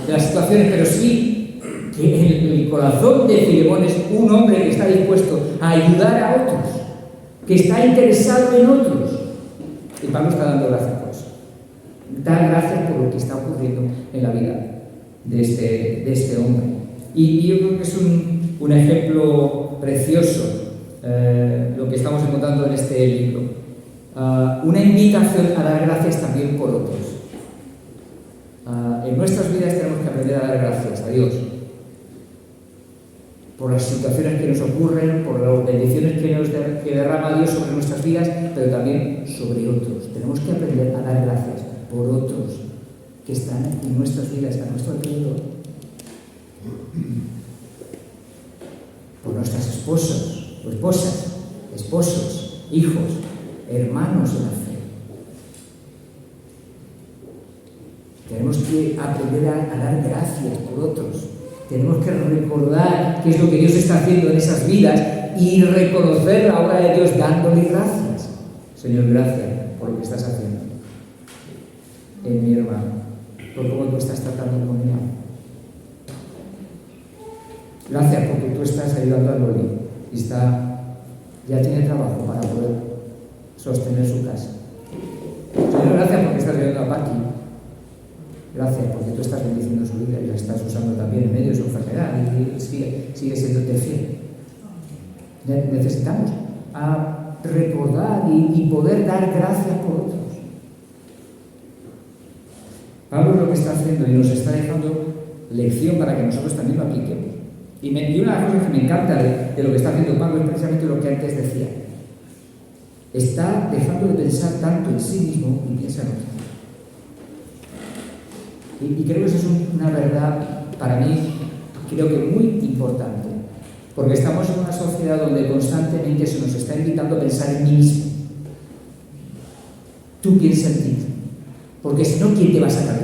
las situaciones, pero sí que el corazón de Filemón es un hombre que está dispuesto a ayudar a otros, que está interesado en otros. Y Pablo está dando gracias por eso. Da gracias por lo que está ocurriendo en la vida de este hombre. Y yo creo que es un ejemplo precioso lo que estamos encontrando en este libro. Una invitación a dar gracias también por otros. En nuestras vidas tenemos que aprender a dar gracias a Dios por las situaciones que nos ocurren, por las bendiciones que derrama Dios sobre nuestras vidas, pero también sobre otros. Tenemos que aprender a dar gracias por otros que están en nuestras vidas, a nuestro alrededor. Por nuestras esposas, esposos, hijos, hermanos en la fe. Tenemos que aprender a dar gracias por otros. Tenemos que recordar qué es lo que Dios está haciendo en esas vidas y reconocer la obra de Dios dándole gracias. Señor, gracias por lo que estás haciendo en mi hermano, por cómo tú estás tratando con él. Gracias porque tú estás ayudando a Loli y ya tiene trabajo para poder sostener su casa. Señor, gracias porque estás ayudando a Paqui. Gracias porque tú estás bendiciendo su vida y la estás usando también en medio de su enfermedad y sigue siéndote fiel. Necesitamos recordar y poder dar gracias por otros. Pablo es lo que está haciendo y nos está dejando lección para que nosotros también lo apliquemos. Y una de las cosas que me encanta de lo que está haciendo Pablo es precisamente lo que antes decía. Está dejando de pensar tanto en sí mismo y piensa en otros. Y creo que eso es una verdad, para mí, creo que muy importante. Porque estamos en una sociedad donde constantemente se nos está invitando a pensar en mí mismo. Tú piensa en ti. Porque si no, ¿quién te va a sacar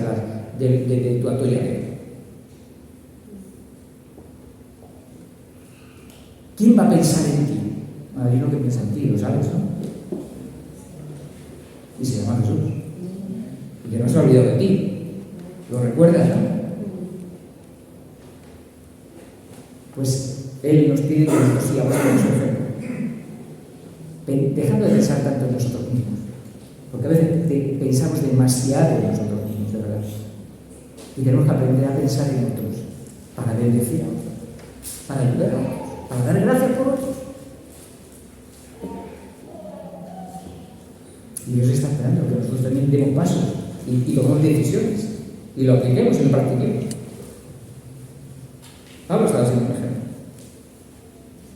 de tu atolladero? ¿Quién va a pensar en ti? Hay uno que piensa en ti, lo sabes, ¿no? Y se llama Jesús. Y que no se ha olvidado de ti. ¿Lo recuerdas, no? Pues Él nos pide que nosotros sigamos con su ejemplo. Dejando de pensar tanto en nosotros mismos. Porque a veces pensamos demasiado en nosotros mismos, de verdad. Y tenemos que aprender a pensar en otros, para bendecir a otros, para ayudar a otros, para dar gracias por otros. Y Dios está esperando que nosotros también demos pasos y tomemos decisiones. Y lo apliquemos y lo practiquemos. Pablo estaba siendo un ejemplo.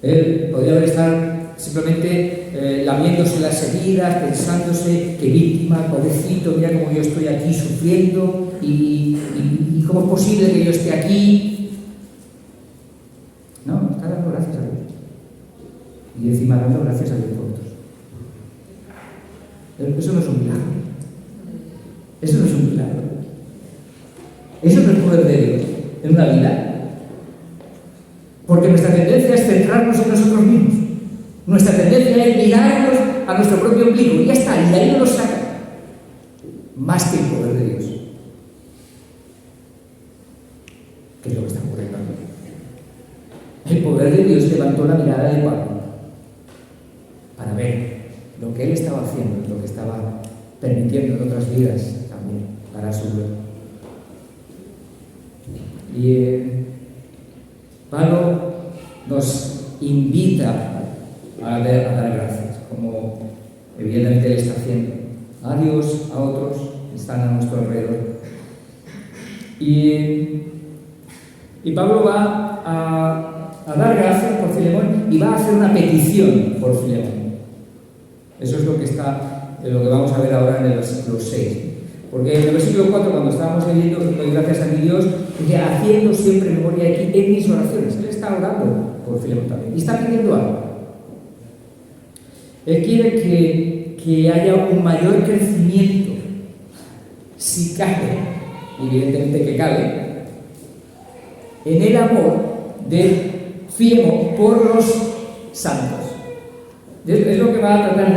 Él podría haber estado simplemente lamiéndose las heridas, pensándose que víctima, pobrecito, mira cómo yo estoy aquí sufriendo y cómo es posible que yo esté aquí. No, está dando gracias a Dios. Y encima dando gracias a Dios por otros. Eso no es un milagro. Eso no es un milagro. Eso no es poder de Dios en una vida. Porque nuestra tendencia es centrarnos en nosotros mismos. Nuestra tendencia es mirarnos a nuestro propio ombligo. Y ya está, y de ahí no nos saca. Más que el poder de Dios. ¿Qué es lo que está ocurriendo? El poder de Dios levantó la mirada de Pablo para ver lo que él estaba haciendo, lo que estaba permitiendo en otras vidas también, para su gloria. Y Pablo nos invita a dar gracias, como evidentemente él está haciendo, a Dios, a otros que están a nuestro alrededor. Y Pablo va a dar gracias por Filemón y va a hacer una petición por Filemón. Eso es lo que vamos a ver ahora en el versículo 6. Porque en el versículo 4, cuando estábamos leyendo, doy gracias a mi Dios, que haciendo siempre memoria de ti en mis oraciones. Él está orando por Filemón también. Y está pidiendo algo. Él quiere que haya un mayor crecimiento, si cabe, evidentemente que cabe, en el amor de Filemón por los santos. Es lo que va a tratar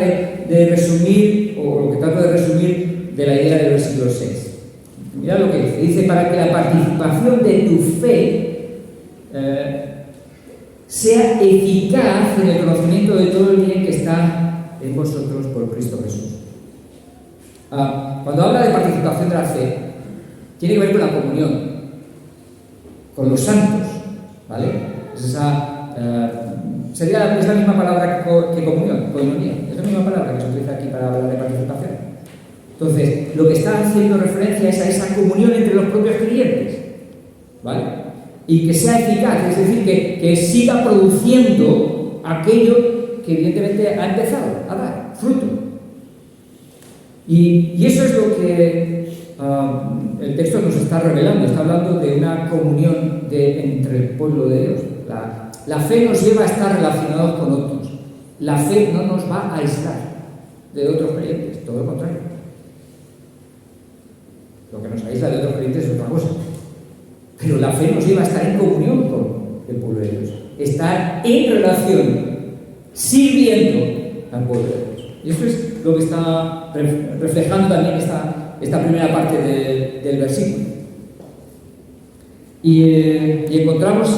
de resumir, o lo que trato de resumir de la idea del versículo 6. Mira lo que dice. Dice, para que la participación de tu fe sea eficaz en el conocimiento de todo el bien que está en vosotros por Cristo Jesús. Cuando habla de participación de la fe, tiene que ver con la comunión, con los santos, ¿vale? Es la misma palabra que comunión, koinonia, es la misma palabra que se utiliza aquí para hablar de participación. Entonces, lo que está haciendo referencia es a esa comunión entre los propios creyentes, ¿vale? Y que sea eficaz, es decir, que siga produciendo aquello que evidentemente ha empezado a dar fruto. Y eso es lo que el texto nos está revelando. Está hablando de una comunión entre el pueblo de Dios. La fe nos lleva a estar relacionados con otros. La fe no nos va a aislar de otros creyentes, todo lo contrario. Lo que nos aísla de otros creyentes es otra cosa. Pero la fe nos lleva a estar en comunión con el pueblo de Dios. Estar en relación, sirviendo al pueblo de Dios. Y eso es lo que está reflejando también esta primera parte del versículo. Y encontramos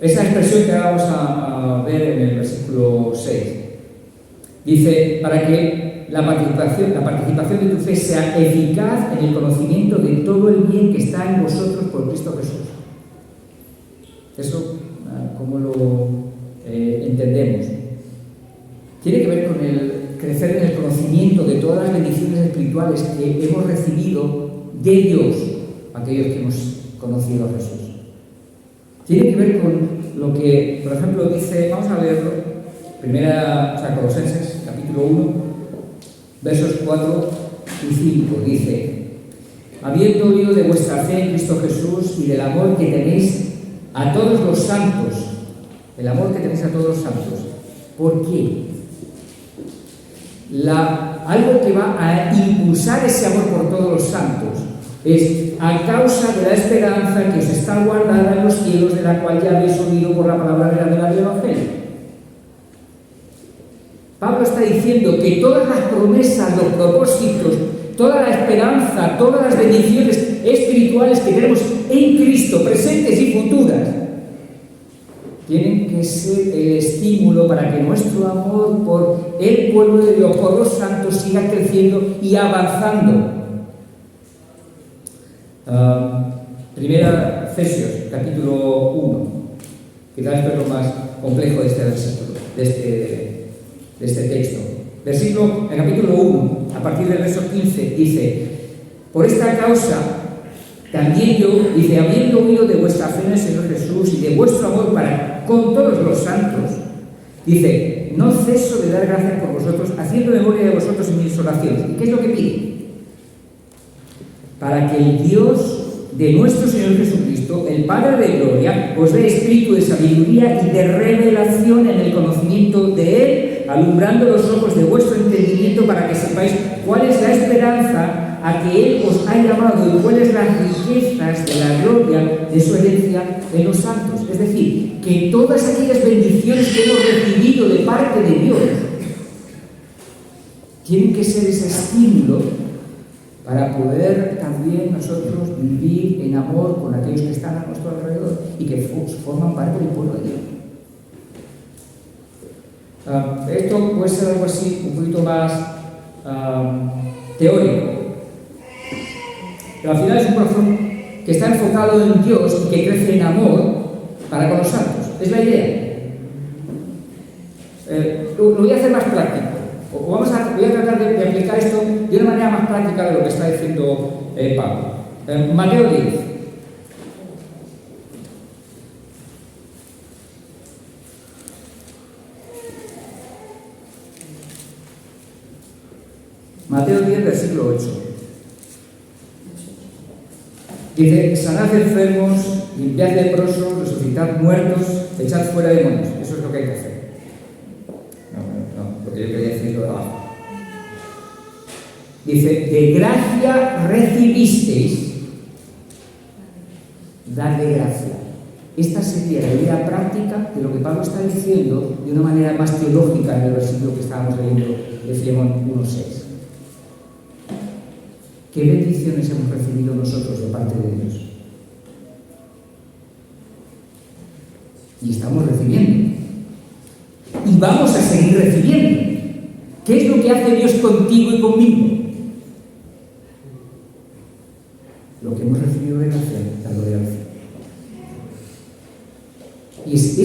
esa expresión que vamos a ver en el versículo 6. Dice, para que la participación de tu fe sea eficaz en el conocimiento de todo el bien que está en vosotros por Cristo Jesús. Eso, ¿cómo lo entendemos? Tiene que ver con el crecer en el conocimiento de todas las bendiciones espirituales que hemos recibido de Dios, aquellos que hemos conocido a Jesús. Tiene que ver con lo que, por ejemplo, dice, vamos a leerlo, Colosenses, capítulo 1, versos 4 y 5, dice: habiendo oído de vuestra fe en Cristo Jesús y del amor que tenéis a todos los santos, el amor que tenéis a todos los santos. ¿Por qué? Algo que va a impulsar ese amor por todos los santos es a causa de la esperanza que os está guardada en los cielos, de la cual ya habéis oído por la palabra del Evangelio. Pablo está diciendo que todas las promesas, los propósitos, toda la esperanza, todas las bendiciones espirituales que tenemos en Cristo, presentes y futuras, tienen que ser el estímulo para que nuestro amor por el pueblo de Dios, por los santos, siga creciendo y avanzando. Primera Efesios, capítulo 1. Quizás esto es lo más complejo de este versículo, de este texto. En capítulo 1, a partir del verso 15, dice: por esta causa también yo, dice, habiendo oído de vuestra fe en el Señor Jesús y de vuestro amor para con todos los santos, dice, no ceso de dar gracias por vosotros, haciendo memoria de vosotros en mis oraciones. ¿Y qué es lo que pide? Para que el Dios de nuestro Señor Jesucristo, el Padre de gloria, os dé espíritu de sabiduría y de revelación en el conocimiento de Él, alumbrando los ojos de vuestro entendimiento para que sepáis cuál es la esperanza a que Él os ha llamado y cuáles las riquezas de la gloria de su herencia en los santos. Es decir, que todas aquellas bendiciones que hemos recibido de parte de Dios tienen que ser ese estímulo para poder también nosotros vivir en amor con aquellos que están a nuestro alrededor y que forman parte del pueblo de Dios. Esto puede ser algo así, un poquito más teórico, pero al final es un proceso que está enfocado en Dios y que crece en amor para con los santos. Es la idea. Lo voy a hacer más práctico. Voy a tratar de aplicar esto de una manera más práctica de lo que está diciendo Pablo. Mateo 10. Mateo 10, versículo 8. Dice: sanad enfermos, limpiad leprosos, resucitad muertos, echad fuera demonios. Eso es lo que hay que hacer. No, porque yo quería decir lo de abajo. Dice: de gracia recibisteis, dad de gracia. Esta sería la idea práctica de lo que Pablo está diciendo de una manera más teológica en el versículo que estábamos leyendo de Filemón 1:6. ¿Qué bendiciones hemos recibido nosotros de parte de Dios? Y estamos recibiendo. Y vamos a seguir recibiendo. ¿Qué es lo que hace Dios contigo y conmigo? Lo que hemos recibido de gracia, darlo de gracia. Y es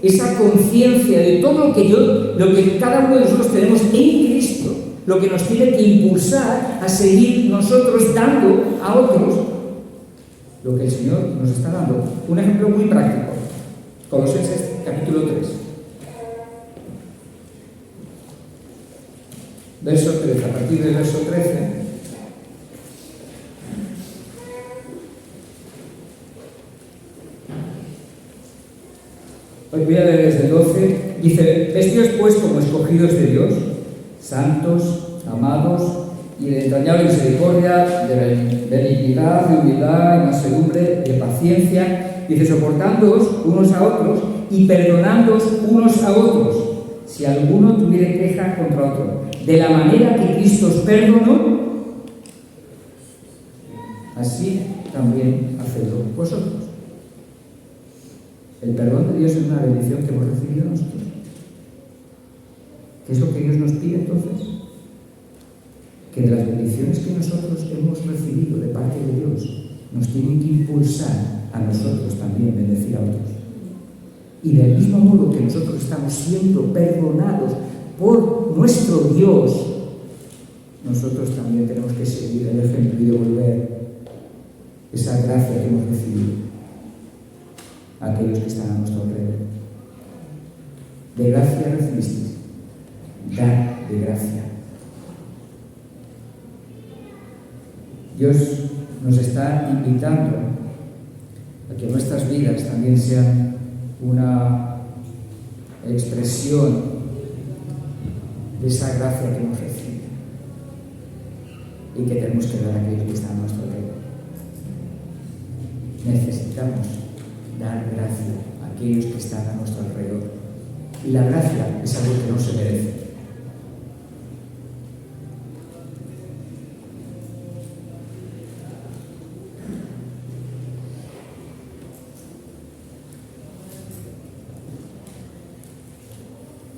esa conciencia de todo lo que cada uno de nosotros tenemos en Cristo, lo que nos tiene que impulsar a seguir nosotros dando a otros lo que el Señor nos está dando. Un ejemplo muy práctico. Colosenses capítulo 3. Verso 13. A partir del verso 13. Hoy voy a leer desde el 12. Dice: vestidos pues como escogidos de Dios, santos, amados, y de entrañable misericordia, de benignidad, de humildad, de mansedumbre, de paciencia. Dice: soportándoos unos a otros y perdonándoos unos a otros, si alguno tuviere queja contra otro. De la manera que Cristo os perdonó, así también hacedlo vosotros. El perdón de Dios es una bendición que hemos recibido nosotros. ¿Qué es lo que Dios nos pide entonces? Que de las bendiciones que nosotros hemos recibido de parte de Dios, nos tienen que impulsar a nosotros también bendecir a otros. Y del mismo modo que nosotros estamos siendo perdonados por nuestro Dios, nosotros también tenemos que seguir el ejemplo y devolver esa gracia que hemos recibido a aquellos que están a nuestro alrededor. De gracia recibisteis, dar de gracia. Dios nos está invitando a que nuestras vidas también sean una expresión de esa gracia que hemos recibido y que tenemos que dar a aquellos que están a nuestro alrededor. Necesitamos dar gracia a aquellos que están a nuestro alrededor. Y la gracia es algo que no se merece.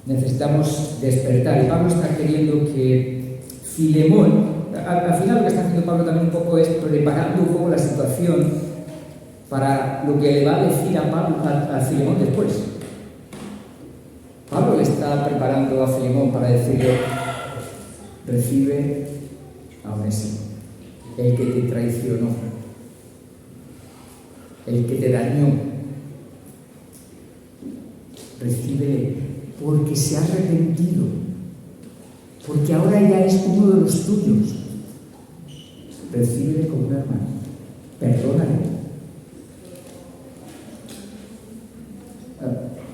Necesitamos despertar. Y Pablo está queriendo que Filemón, al final lo que está haciendo Pablo también un poco es preparando un poco la situación para lo que le va a decir a Filemón después. Pablo le está preparando a Filemón para decirle: recibe a Onésimo, el que te traicionó, el que te dañó. Recíbele, porque se ha arrepentido, porque ahora ya es uno de los tuyos. Recíbele como un hermano, perdónale.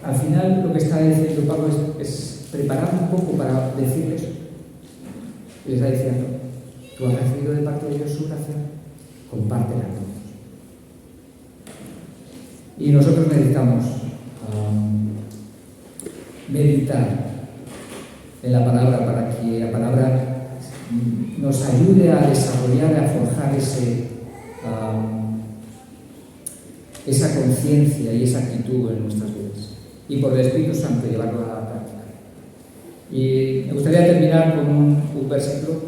Al final lo que está diciendo Pablo es preparar un poco para decirles. Y les está diciendo: tú has recibido de parte de Dios su gracia, compártela a todos. Y nosotros necesitamos meditar en la palabra para que la palabra nos ayude a desarrollar, a forjar esa conciencia y esa actitud en nuestras vidas, y por el Espíritu Santo llevarlo a la práctica. Y me gustaría terminar con un versículo,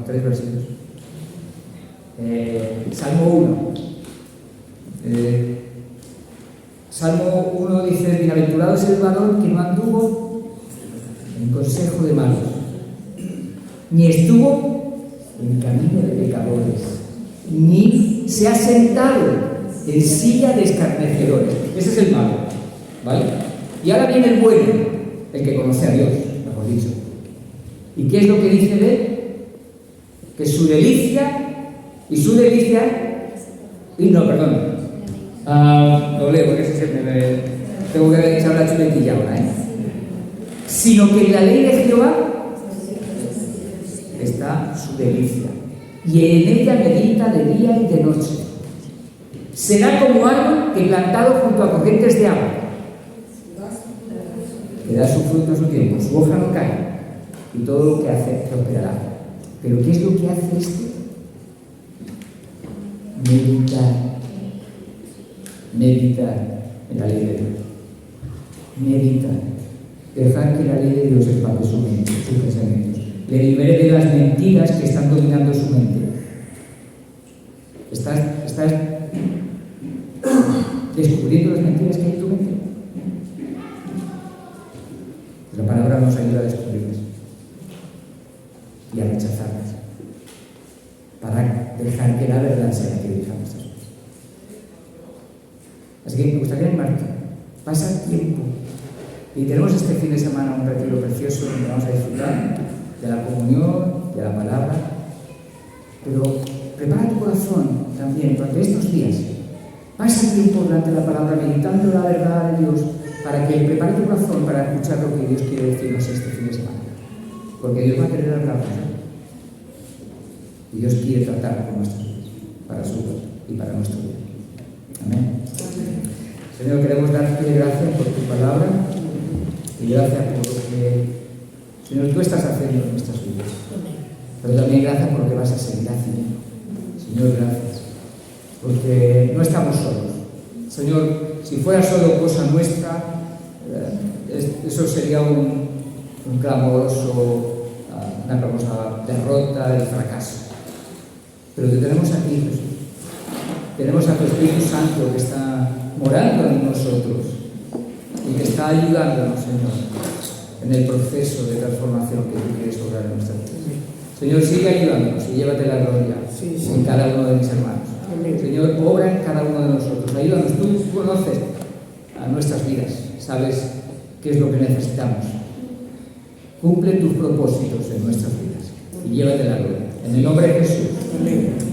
tres versículos. Salmo 1. Salmo 1 dice: bienaventurado es el varón que no anduvo en consejo de malos, ni estuvo en camino de pecadores, ni se ha sentado en silla de escarnecedores. Ese es el malo, ¿vale? Y ahora viene el bueno, el que conoce a Dios, mejor dicho. ¿Y qué es lo que dice de él? Que su delicia lo leo porque tengo que echar la chuletilla ahora, sino que en la ley de Jehová está su delicia, y en ella medita de día y de noche. Será como árbol que plantado junto a corrientes de agua, que da su fruto a su tiempo, su hoja no cae, y todo lo que hace prosperará. Pero ¿qué es lo que hace esto? Meditar meditar en la ley de Dios. Meditar. Dejar que la ley de Dios empate su mente, sus pensamientos. Le libere de las mentiras que están dominando su mente. ¿Estás descubriendo las mentiras que hay en tu mente? Pues la palabra nos ayuda a descubrirlas y a rechazarlas, para dejar que la verdad sea la que dirija nuestras vidas. Así que me gustaría animarte, pasa tiempo. Y tenemos este fin de semana un retiro precioso donde vamos a disfrutar de la comunión, de la palabra, pero prepara tu corazón también durante estos días. Pasa tiempo durante la palabra meditando la verdad de Dios, para que prepare tu corazón para escuchar lo que Dios quiere decirnos este fin de semana. Porque Dios va a querer hablarnos. Y Dios quiere tratar con nuestras vidas, para su gloria y para nuestro bien. Amén. Señor, queremos darte gracias por tu palabra y gracias por lo que, Señor, tú estás haciendo en nuestras vidas. Pero también gracias por lo que vas a seguir haciendo. Señor, gracias. Porque no estamos solos. Señor, si fuera solo cosa nuestra, eso sería un clamoroso, una clamorosa derrota y fracaso. Pero te tenemos aquí, Jesús. Tenemos a tu Espíritu Santo que está morando en nosotros y que está ayudándonos, Señor, en el proceso de transformación que tú quieres obrar en nuestra vida. Señor, sigue ayudándonos y llévate la gloria en cada uno de mis hermanos. Señor, obra en cada uno de nosotros. Ayúdanos, tú conoces a nuestras vidas, sabes qué es lo que necesitamos. Cumple tus propósitos en nuestras vidas y llévate la gloria. En el nombre de Jesús. Amén.